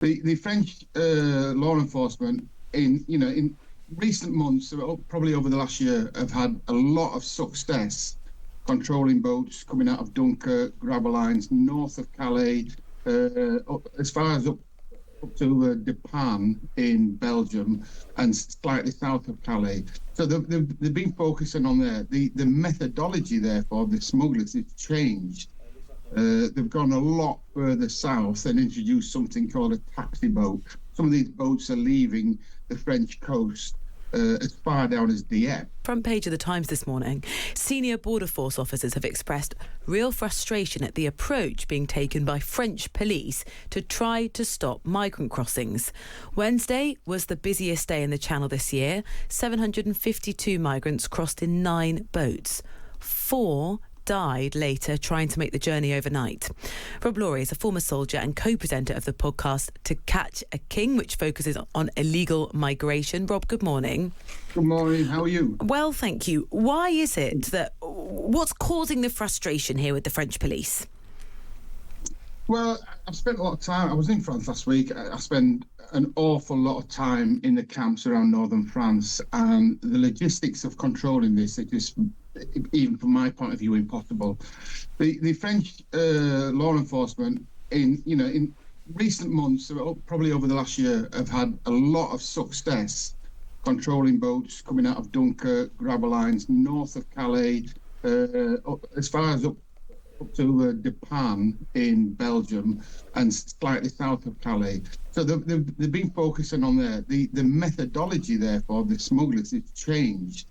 The French law enforcement in recent months, probably over the last year, have had a lot of success controlling boats coming out of Dunkirk, gravel lines, north of Calais, as far as up to Depan in Belgium, and slightly south of Calais. So they've been focusing on there. The methodology, therefore, of the smugglers has changed. They've gone a lot further south and introduced something called a taxi boat. Some of these boats are leaving the French coast as far down as Dieppe. Front page of the Times this morning. Senior border force officers have expressed real frustration at the approach being taken by French police to try to stop migrant crossings. Wednesday was the busiest day in the Channel this year. 752 migrants crossed in 9 boats. 4 died later trying to make the journey overnight. Rob Lawrie is a former soldier and co-presenter of the podcast To Catch a King, which focuses on illegal migration. Rob, good morning. Good morning. How are you? Well, thank you. Why is it that... what's causing the frustration here with the French police? Well, I've spent a lot of time. I was in France last week. I spent an awful lot of time in the camps around northern France, and the logistics of controlling this are just, even from my point of view, impossible. The French law enforcement in recent months, probably over the last year, have had a lot of success controlling boats coming out of Dunkirk, gravel lines, north of Calais, as far as up to Depan in Belgium, and slightly south of Calais. So they've been focusing on there. The methodology, therefore, of the smugglers has changed.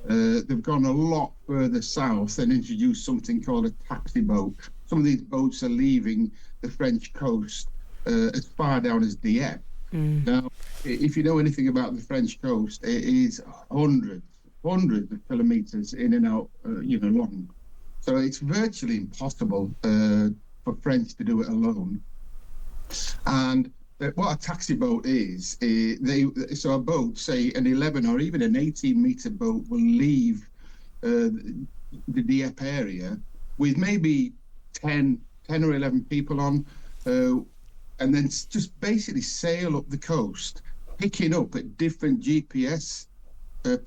They've gone a lot further south and introduced something called a taxi boat. Some of these boats are leaving the French coast as far down as Dieppe. Now, if you know anything about the French coast, it is hundreds of kilometres in and out, long. So it's virtually impossible for French to do it alone. And what a taxi boat is, so a boat, say an 11 or even an 18-metre boat, will leave the Dieppe area with maybe 10 or 11 people on, and then just basically sail up the coast, picking up at different GPS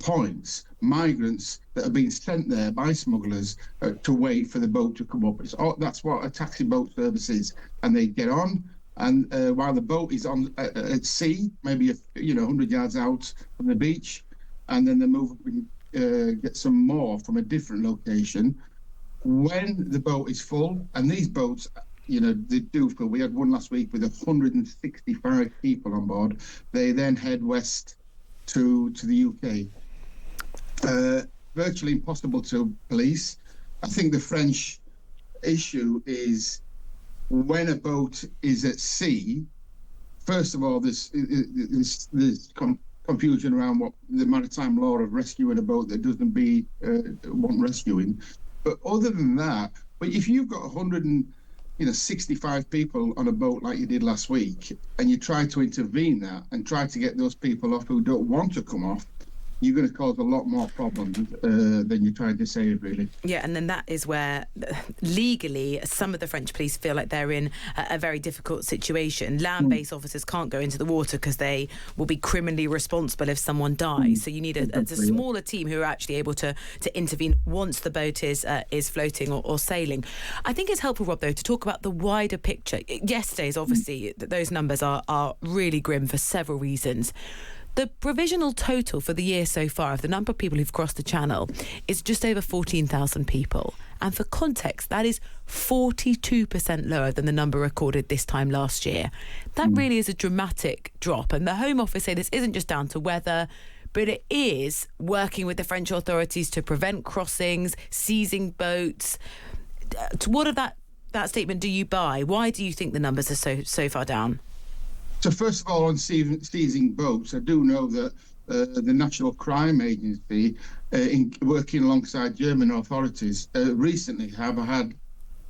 points migrants that are being sent there by smugglers to wait for the boat to come up. That's what a taxi boat service is. And they get on, and while the boat is on at sea, maybe 100 yards out from the beach, and then they move up and get some more from a different location. When the boat is full, and these boats, they do full. We had one last week with 165 people on board. They then head west to the UK. Virtually impossible to police. I think the French issue is when a boat is at sea, first of all, there's confusion around what the maritime law of rescuing a boat that doesn't want rescuing. But other than that, but if you've got 165 people on a boat like you did last week, and you try to intervene that and try to get those people off who don't want to come off, you're going to cause a lot more problems than you're trying to save, really. Yeah, and then that is where, legally, some of the French police feel like they're in a very difficult situation. Land-based officers can't go into the water because they will be criminally responsible if someone dies. So you need a smaller team who are actually able to intervene once the boat is floating or sailing. I think it's helpful, Rob, though, to talk about the wider picture. Yesterday's, obviously, those numbers are really grim for several reasons. The provisional total for the year so far of the number of people who've crossed the Channel is just over 14,000 people. And for context, that is 42% lower than the number recorded this time last year. That really is a dramatic drop. And the Home Office say this isn't just down to weather, but it is working with the French authorities to prevent crossings, seizing boats. What of that statement do you buy? Why do you think the numbers are so far down? So first of all, on seizing boats, I do know that the National Crime Agency, working alongside German authorities, recently have had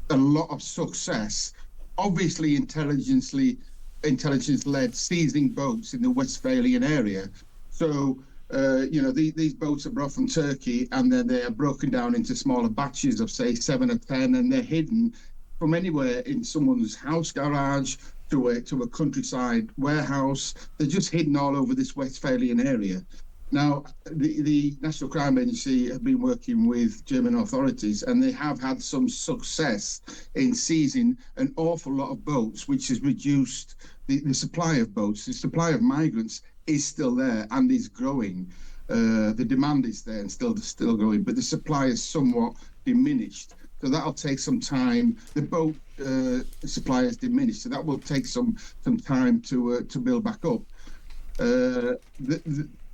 a lot of success, obviously intelligence-led seizing boats in the Westphalian area. So, these boats are brought from Turkey, and then they are broken down into smaller batches of, say, 7 or 10, and they're hidden from anywhere in someone's house garage, to a countryside warehouse. They're just hidden all over this Westphalian area. Now, the National Crime Agency have been working with German authorities, and they have had some success in seizing an awful lot of boats, which has reduced the supply of boats. The supply of migrants is still there and is growing. The demand is there and still growing, but the supply is somewhat diminished. So that'll take some time. The boat supply has diminished, so that will take some time to build back up.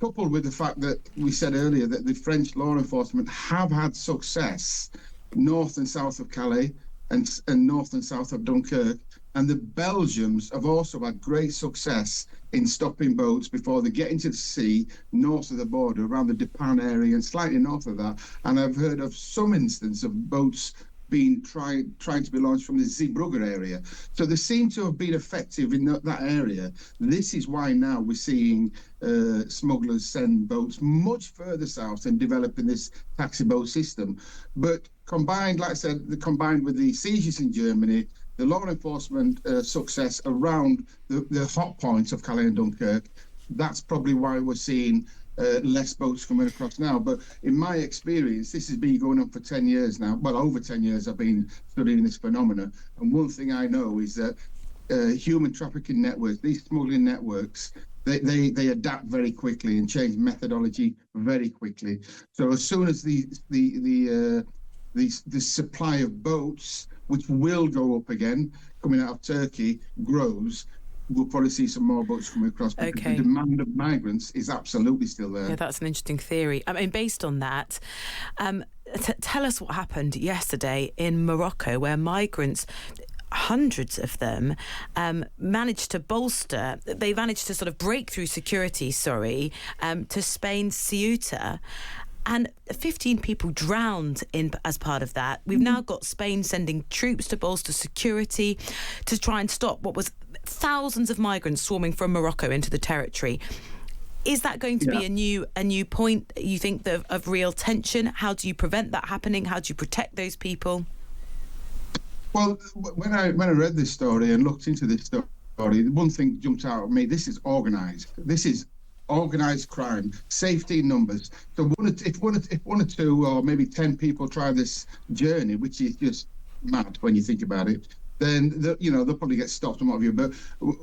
Coupled with the fact that we said earlier that the French law enforcement have had success north and south of Calais and north and south of Dunkirk, and the Belgians have also had great success in stopping boats before they get into the sea north of the border, around the Depan area and slightly north of that. And I've heard of some instance of boats being trying to be launched from the Zeebrugge area. So they seem to have been effective in that area. This is why now we're seeing smugglers send boats much further south and developing this taxi boat system. But combined, like I said, combined with the seizures in Germany, the law enforcement success around the hot points of Calais and Dunkirk, that's probably why we're seeing less boats coming across now. But in my experience, this has been going on for 10 years now. Well, over 10 years I've been studying this phenomenon. And one thing I know is that human trafficking networks, these smuggling networks, they adapt very quickly and change methodology very quickly. So as soon as the supply of boats, which will go up again, coming out of Turkey, grows, we'll probably see some more boats coming across. Okay. The demand of migrants is absolutely still there. Yeah, that's an interesting theory. I mean, based on that, tell us what happened yesterday in Morocco, where migrants, hundreds of them, managed to sort of break through security, to Spain's Ceuta. And 15 people drowned as part of that. We've now got Spain sending troops to bolster security to try and stop what was thousands of migrants swarming from Morocco into the territory. Is that going to be a new point, you think, of real tension? How do you prevent that happening? How do you protect those people? Well, when I read this story and looked into this story, one thing jumped out at me: this is organised. This is organised crime, safety in numbers. So if one or two or maybe 10 people try this journey, which is just mad when you think about it, then they'll probably get stopped and what have you. But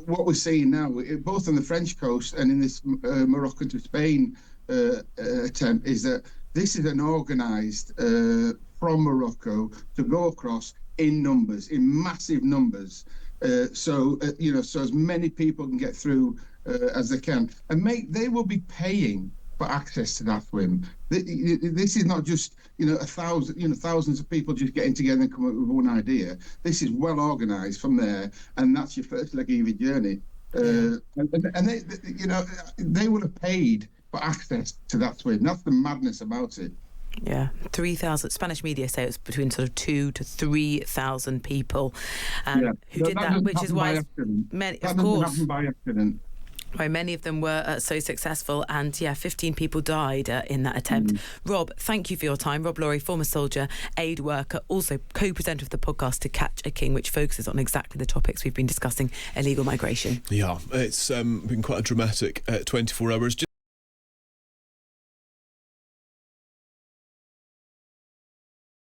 what we're seeing now, both on the French coast and in this Morocco to Spain attempt, is that this is an organised from Morocco to go across in numbers, in massive numbers. So as many people can get through as they can, and they will be paying for access to that swim. This is not just thousands of people just getting together and come up with one idea. This is well organised from there, and that's your first leg of your journey. And they would have paid for access to that swim. That's the madness about it. Yeah, 3,000. Spanish media say it's between sort of 2,000 to 3,000 people who did that, which is why many, of course, happen by accident. Why many of them were so successful, and 15 people died in that attempt. Rob, thank you for your time. Rob Lawrie, former soldier, aid worker, also co-presenter of the podcast To Catch a King, which focuses on exactly the topics we've been discussing: illegal migration. Yeah, it's been quite a dramatic 24 hours.